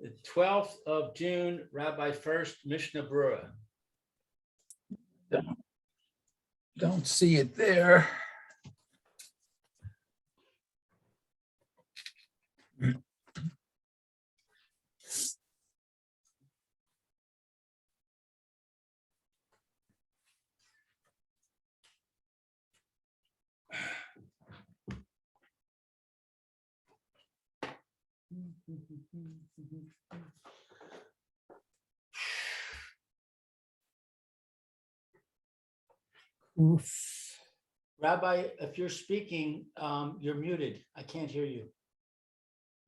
The 12th of June, Rabbi Furst, Mishna Berura. Don't see it there. Oof. Rabbi, if you're speaking, you're muted. I can't hear you.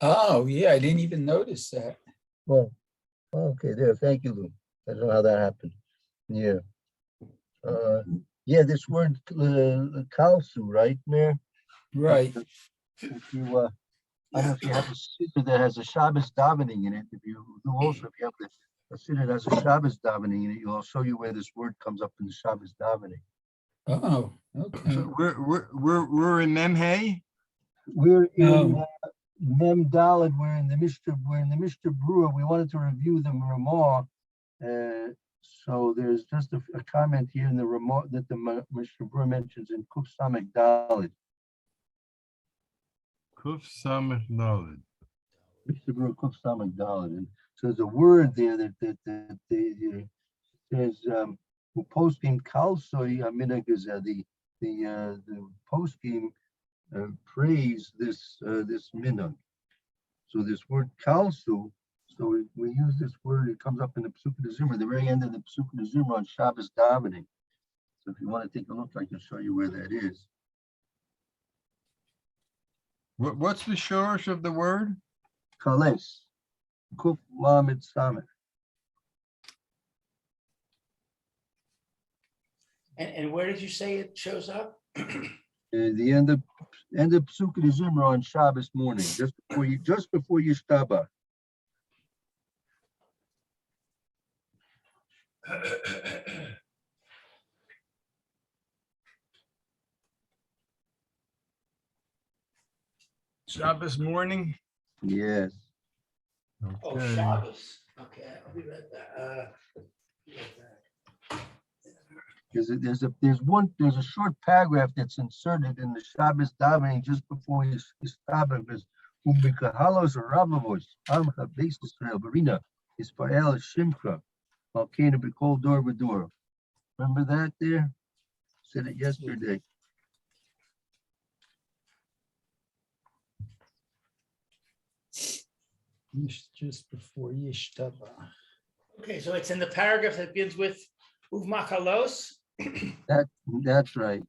Oh, yeah, I didn't even notice that. Well, okay, there. Thank you, Lou. I don't know how that happened. Yeah. Yeah, this word kalsu, right, Mayor? Right. If you, I don't know if you have a siddur that has a Shabbos davening in it. If you also, if you have a siddur that has a Shabbos davening in it, I'll show you where this word comes up in the Shabbos davening. Oh, okay. So we're in Memhe. We're in Oh. Mem Daled. We're in the Mishna Berura. We wanted to review the Ramah. So there's just a comment here in the Ramah that the Mishna Berura mentions in Kuf Samek Daled. Kuf Samech Daled. Mishna Berura Kuf Samek Daled. And so there's a word there that says poskim kalsoi aminagaza. The poskim praise this minhag. So this word kalsu, so we use this word, it comes up in the Pesukei d'Zimra, the very end of the Pesukei d'Zimra on Shabbos davening. So if you want to take a look, I can show you where that is. What's the shorish of the word? Kales, Kuf Lamed Samech. And where did you say it shows up? The end of Pesukei d'Zimra on Shabbos morning, just before you Yishtaba. Shabbos morning. Yes. Oh, Okay. Shabbos. Okay, I'll be right back. Be right back. There's a short paragraph that's inserted in the Shabbos davening just before you stop it. Because Umikahalos Ravavos Amcha Beis Israel Barina Ispael Shimcha Malkena B'Kol Dor V'Dor. Remember that there? Said it yesterday. Just before Yishtaba. Okay, so it's in the paragraph that begins with Uvmakalos. That's right.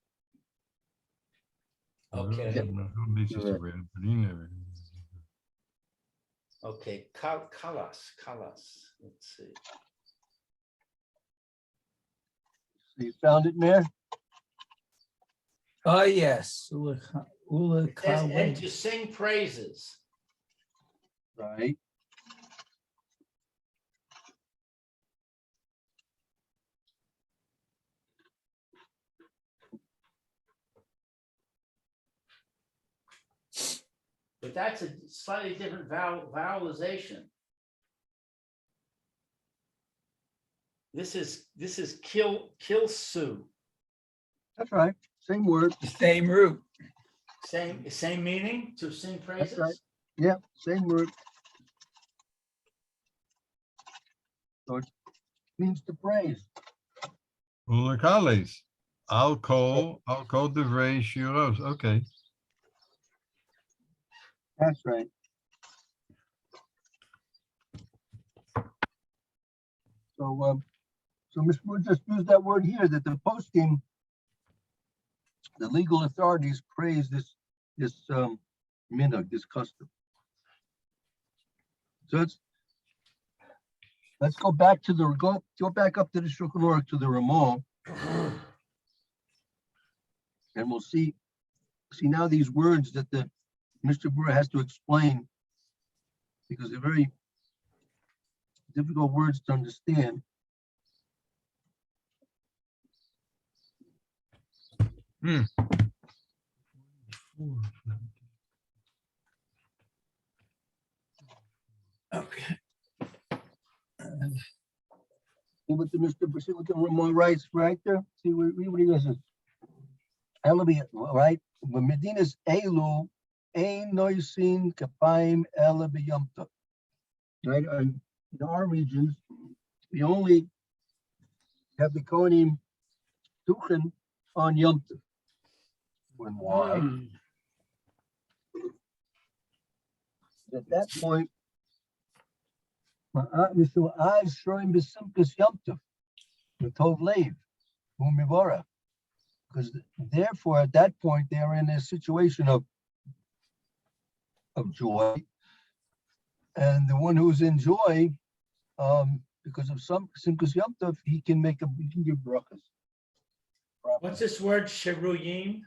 Okay. Okay, Kalas. Let's see. So you found it, Mayor? Oh, yes. It says, and to sing praises. Right. But that's a slightly different vowelization. This is kilsu. That's right. Same word. The same root. Same meaning, to sing praises. That's right. Yeah, same word. So it means to praise. Ulakales. Alcohol divrei shiros. Okay. That's right. So Ms. Wood just used that word here, that the posting, the legal authorities praise this minhag, this custom. So let's go back to go back up to the Shulchan Aruch, to the Ramah, and we'll see now these words that the Mr. Berura has to explain, because they're very difficult words to understand. Okay. See what the see what the Ramon writes right there? See what he does. Elabi, right? When Medina's Elu, Ein Noisin Kapaim Elabi Yomta. Right? And in our regions, we only have the Kohanim Tuchen on Yom Tov. When why? At that point, I've showing Besimkas Yom Tov, the Tov Leiv, Umivora. Because therefore, at that point, they're in a situation of joy. And the one who's in joy, because of some Simkus Yom Tov, he can give brachas. What's this word, Sheruyim?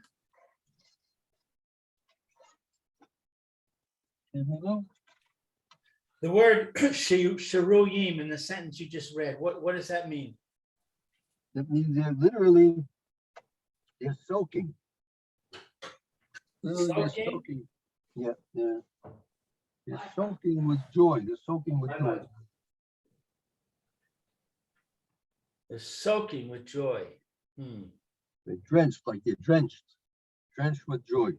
The word Sheruyim in the sentence you just read, what does that mean? That means they're soaking. Literally, they're soaking. Yeah, they're soaking with joy. They're soaking with joy. They're soaking with joy. They're drenched with joy.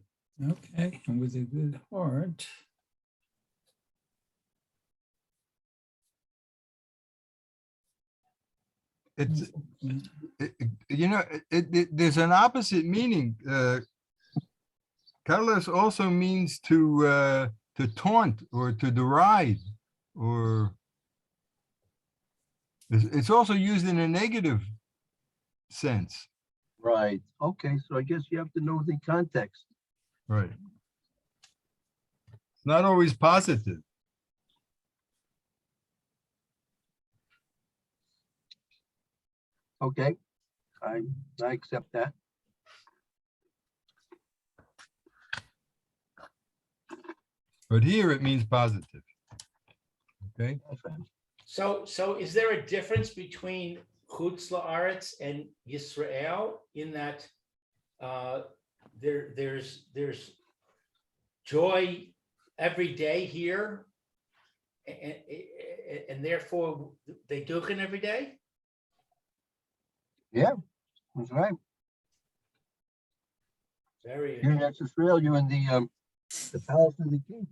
Okay, and with a good heart. It's, there's an opposite meaning. Carlos also means to taunt or to deride, or it's also used in a negative sense. Right. Okay. So I guess you have to know the context. Right. It's not always positive. Okay. I accept that. But here it means positive. Okay. So is there a difference between Chutz La'aretz and Yisrael in that there's joy every day here, and therefore they duchen every day? Yeah, that's right. Very You're in Israel. You're in the palace of the king.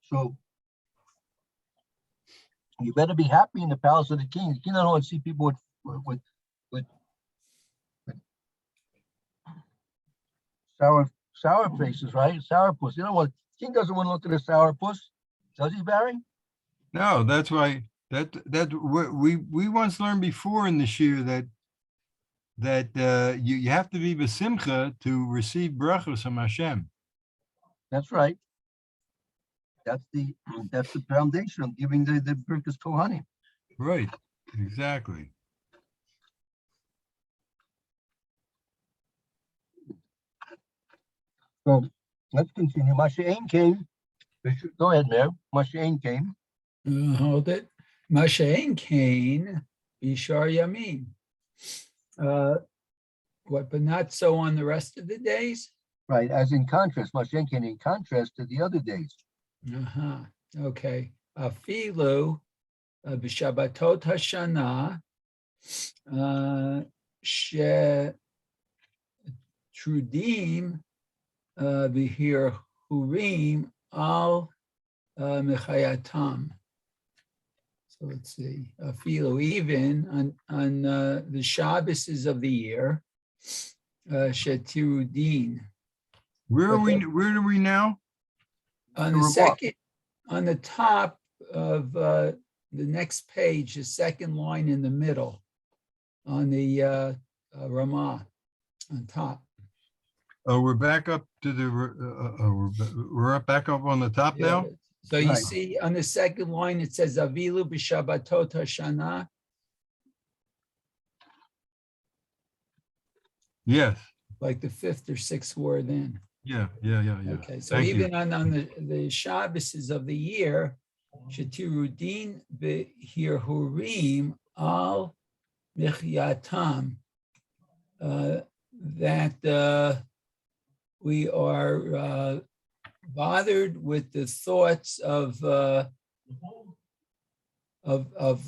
So you better be happy in the palace of the king. You don't want to see people with sour faces, right? Sourpuss. You know what? King doesn't want to look at a sourpuss, does he, Barry? No, that's why we once learned before in the shir that you have to be besimcha to receive brachos from Hashem. That's right. That's the foundation of giving the Birkas Kohanim. Right, exactly. So let's continue. Masha'ain came. Go ahead, Mayor. Masha'ain came. Hold it. Masha'ain Cain, Bishar Yamin. What, but not so on the rest of the days? Right, as in contrast, Masha'ain came in contrast to the other days. Okay. Afilu b'Shabbatot Hashana she trudim b'hir hurim al mechayatam. So let's see. Afilu, even on the Shabbases of the year, shetirudin. Where are we now? On the second, on the top of the next page, the second line in the middle, on the Ramah, on top. Oh, we're back up to the. We're back up on the top Yeah. now. So you see on the second line it says Avilu b'Shabbatot Hashana. Yes. Like the fifth or sixth word in. Yeah. Okay, so Thank even you. on the Shabbases of the year, Shetirudin b'hir hurim al mechyatam, that we are bothered with the thoughts of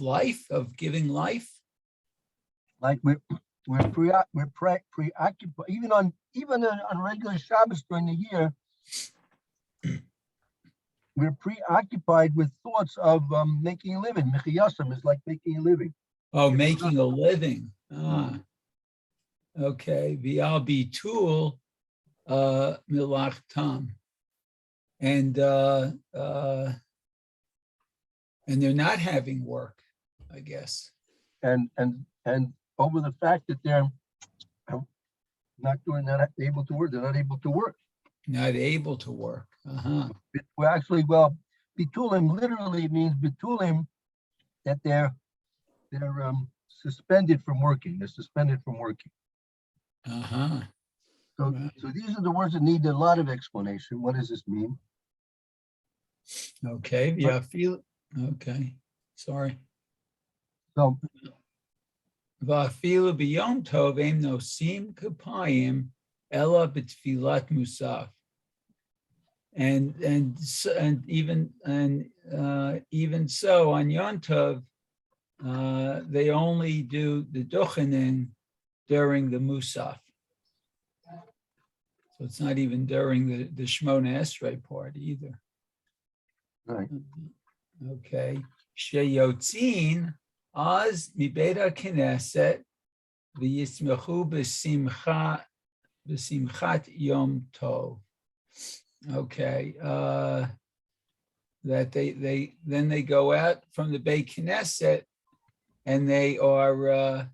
life, of giving life, Like preoccupied, even on regular Shabbos during the year, we're preoccupied with thoughts of making a living. Mechiyasam is like making a living. Oh, making a living. Ah, okay. V'al bitul milachtam. And they're not having work, I guess. And over the fact that they're not able to work, they're not able to work. Not able to work. Uh-huh. Well, actually, well, bitulim literally means bitulim, that they're suspended from working. They're suspended from working. Uh-huh. So, Right. so these are the words that need a lot of explanation. What does this mean? Okay. Yeah, feel okay. Sorry. So, Va'afilu b'yom tov em nosim kapayim ella b'tfilat musaf. And even so on Yom Tov, they only do the duchening during the musaf. So it's not even during the Shmona Esrei part either. right. Okay. Sheyotzin az mibeda knesset v'yismechu b'simchat Yom Tov. Okay. That they go out from the Beit Knesset and they are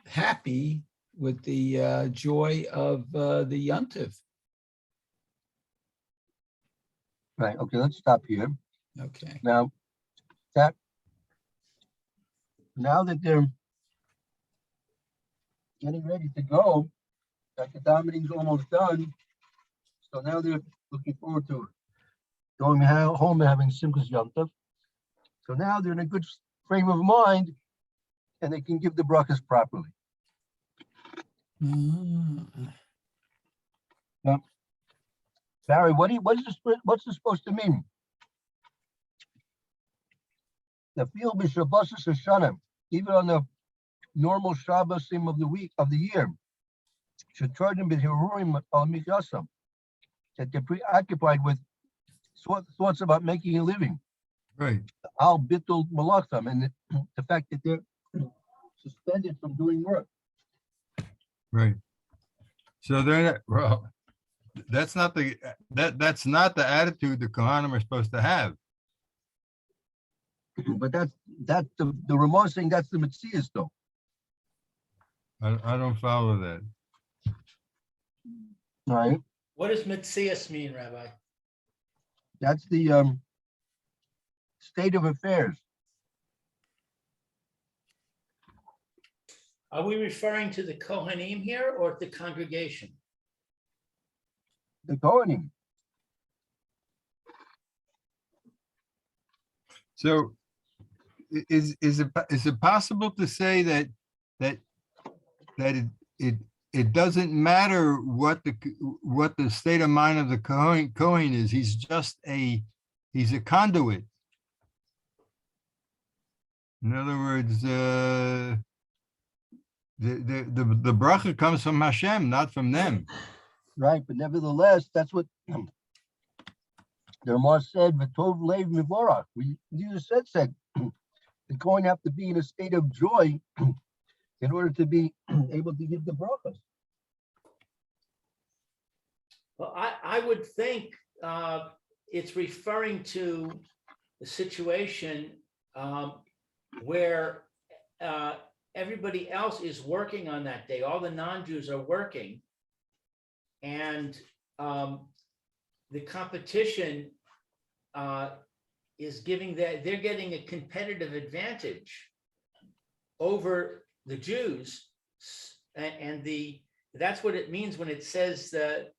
happy with the joy of the Yontif. Right. Okay. Let's stop here. Okay. Now that they're getting ready to go, that the dominating's almost done. So now they're looking forward to going home and having Simchas Yom Tov. So now they're in a good frame of mind, and they can give the brachas properly. Now, Barry, what's this supposed to mean? The field b'Shabbos Hashanah, even on the normal Shabbosim of the week of the year, should charge them b'hirurim al mikyasam, that they're preoccupied with thoughts about making a living. Right. Al bitul malachtam, and the fact that they're suspended from doing work. Right. So they're not, well, that's not the attitude the Kohanim are supposed to have. But that's the Ramah saying that's the Metzias though. I don't follow that. All right. What does Metzias mean, Rabbi? That's the state of affairs. Are we referring to the Kohanim here or the congregation? The Kohanim. So is it possible to say that it doesn't matter what the state of mind of the Kohen is? He's a conduit. In other words, the bracha comes from Hashem, not from them. Right, but nevertheless, that's what the Ramah said. V'tov leiv mivorach. Jesus said the Kohen have to be in a state of joy in order to be able to give the brachas. Well, I would think it's referring to the situation where everybody else is working on that day. All the non-Jews are working, and the competition is giving that they're getting a competitive advantage over the Jews, and that's what it means when it says the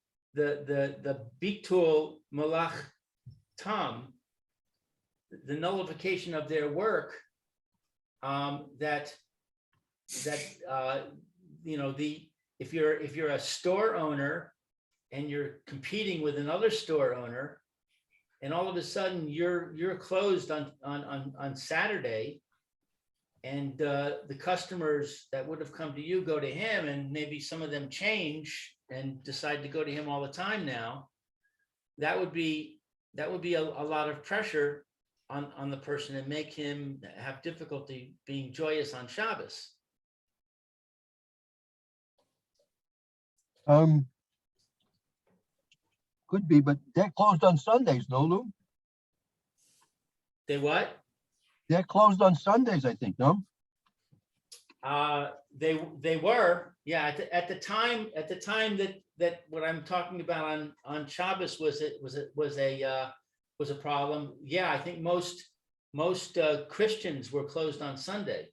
bitul malach tam, the nullification of their work. If you're a store owner and you're competing with another store owner, and all of a sudden you're closed on Saturday, the customers that would have come to you go to him, and maybe some of them change and decide to go to him all the time now, that would be a lot of pressure on the person and make him have difficulty being joyous on Shabbos. Could be, but they're closed on Sundays, no, Lou? They what? They're closed on Sundays, I think, no? They were, yeah, at the time that what I'm talking about on Shabbos was a problem. Yeah, I think most Christians were closed on Sunday.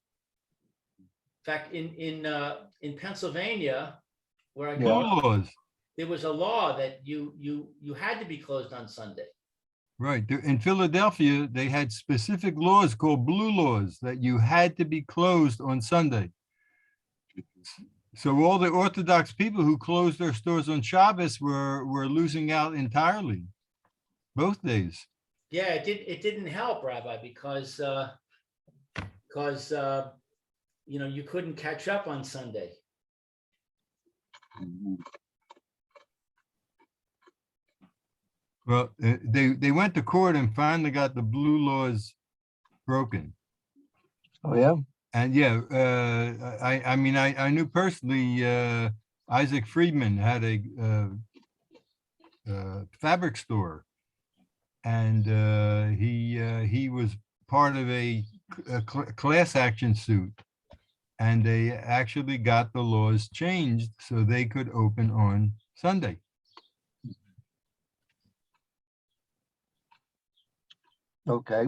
In fact, in Pennsylvania, where I grew Yeah. up, Laws. there was a law that you had to be closed on Sunday. Right. In Philadelphia, they had specific laws called blue laws that you had to be closed on Sunday. So all the Orthodox people who closed their stores on Shabbos were losing out entirely, both days. Yeah, it didn't help, Rabbi, because you couldn't catch up on Sunday. Well, they went to court and finally got the blue laws broken. Oh, yeah? And yeah, I mean, I knew personally, Isaac Friedman had a fabric store, and he was part of a class action suit, and they actually got the laws changed so they could open on Sunday. Okay.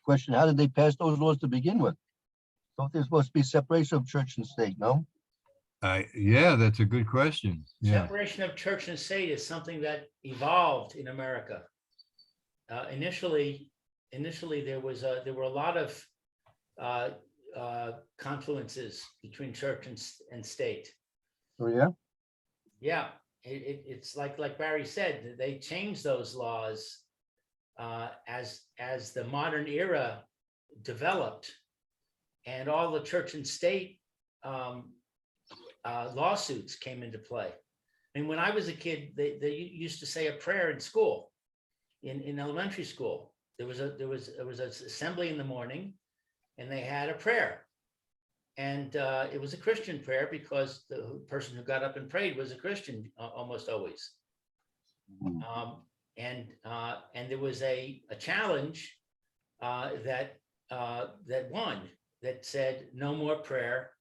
Question, how did they pass those laws to begin with? Thought there's supposed to be separation of church and state, no? Yeah, that's a good question. Yeah. Separation of church and state is something that evolved in America. Initially, there were a lot of confluences between church and state. Oh, yeah? Yeah, it's like Barry said, they changed those laws as the modern era developed, and all the church and state lawsuits came into play. I mean, when I was a kid, they used to say a prayer in school, in elementary school. There was an assembly in the morning, and they had a prayer, and it was a Christian prayer because the person who got up and prayed was a Christian almost always. And there was a challenge that won, that said no more prayer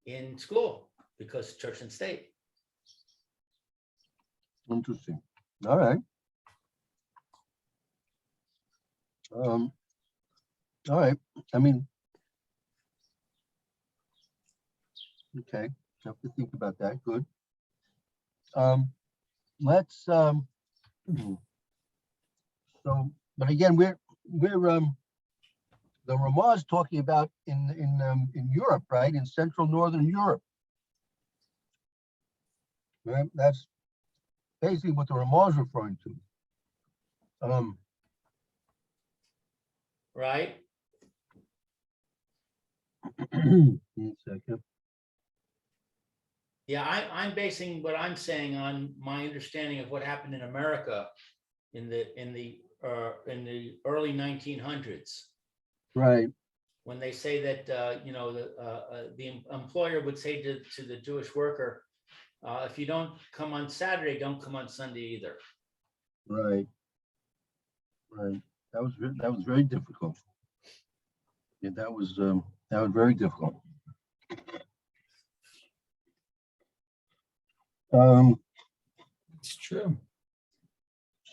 in school because church and state. Interesting. All right. All right. I mean, okay. Have to think about that. Good. Let's so, but again, we're the Ramah is talking about in Europe, right? In Central Northern Europe. Right? That's basically what the Ramah is referring to. Right. 1 second. Yeah, I'm basing what I'm saying on my understanding of what happened in America in the early 1900s. Right. When they say that the employer would say to the Jewish worker, if you don't come on Saturday, don't come on Sunday either. Right. Right. That was very difficult. Yeah, that was very difficult. It's true.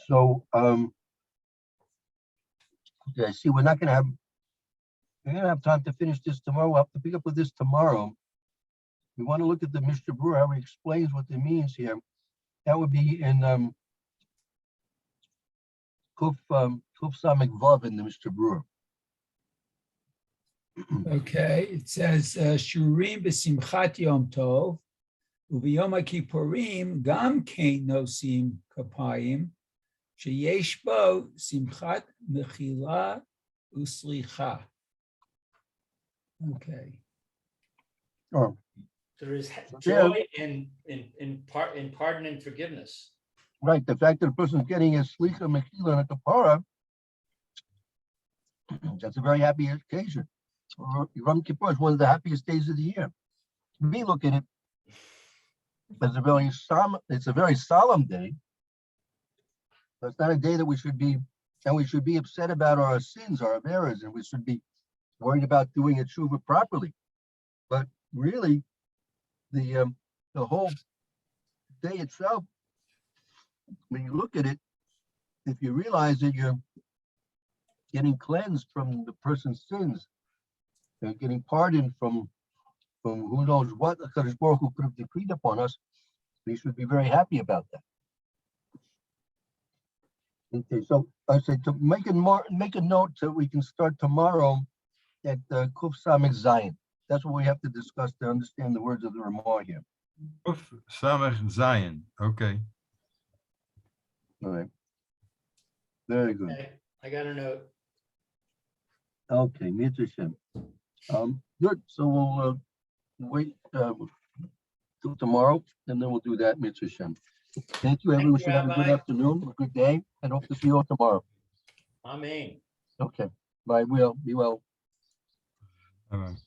So okay, I see we're gonna have time to finish this tomorrow. We'll have to pick up with this tomorrow. We want to look at the Mishna Berura, how he explains what it means here. That would be in Kuf Samik Vav in the Mishna Berura. Okay, it says Shurim b'simchat Yom Tov, u'b'Yom HaKippurim gam kein nosim kapayim, sheyesh bo simchat mechila uslicha. Okay. Oh, So there's Yeah. joy in pardon and forgiveness. right, the fact that a person's getting a slicha, mechila, and a kapara, that's a very happy occasion. Yom Kippur is one of the happiest days of the year. We look at it as it's a very solemn day. But it's not a day that we should be upset about our sins, our errors, and we should be worried about doing a tshuva properly. But really, the whole day itself, when you look at it, if you realize that you're getting cleansed from the person's sins, you're getting pardoned from who knows what the Kadosh Baruch Hu could have decreed upon us, we should be very happy about that. Okay, so I said to make a note so we can start tomorrow at Kuf Samech Zion. That's what we have to discuss to understand the words of the Ramah here. Kuf Samech Zion. Okay. All right. Very good. Okay, I got a note. Okay, Mitzvah Shem. Good. So we'll wait till tomorrow, and then we'll do that Mitzvah Shem. Thank you, everyone. you, Should have a good Rabbi. afternoon, a good day, and hope to see you all tomorrow. Amen. Okay. Bye. Be well. All right.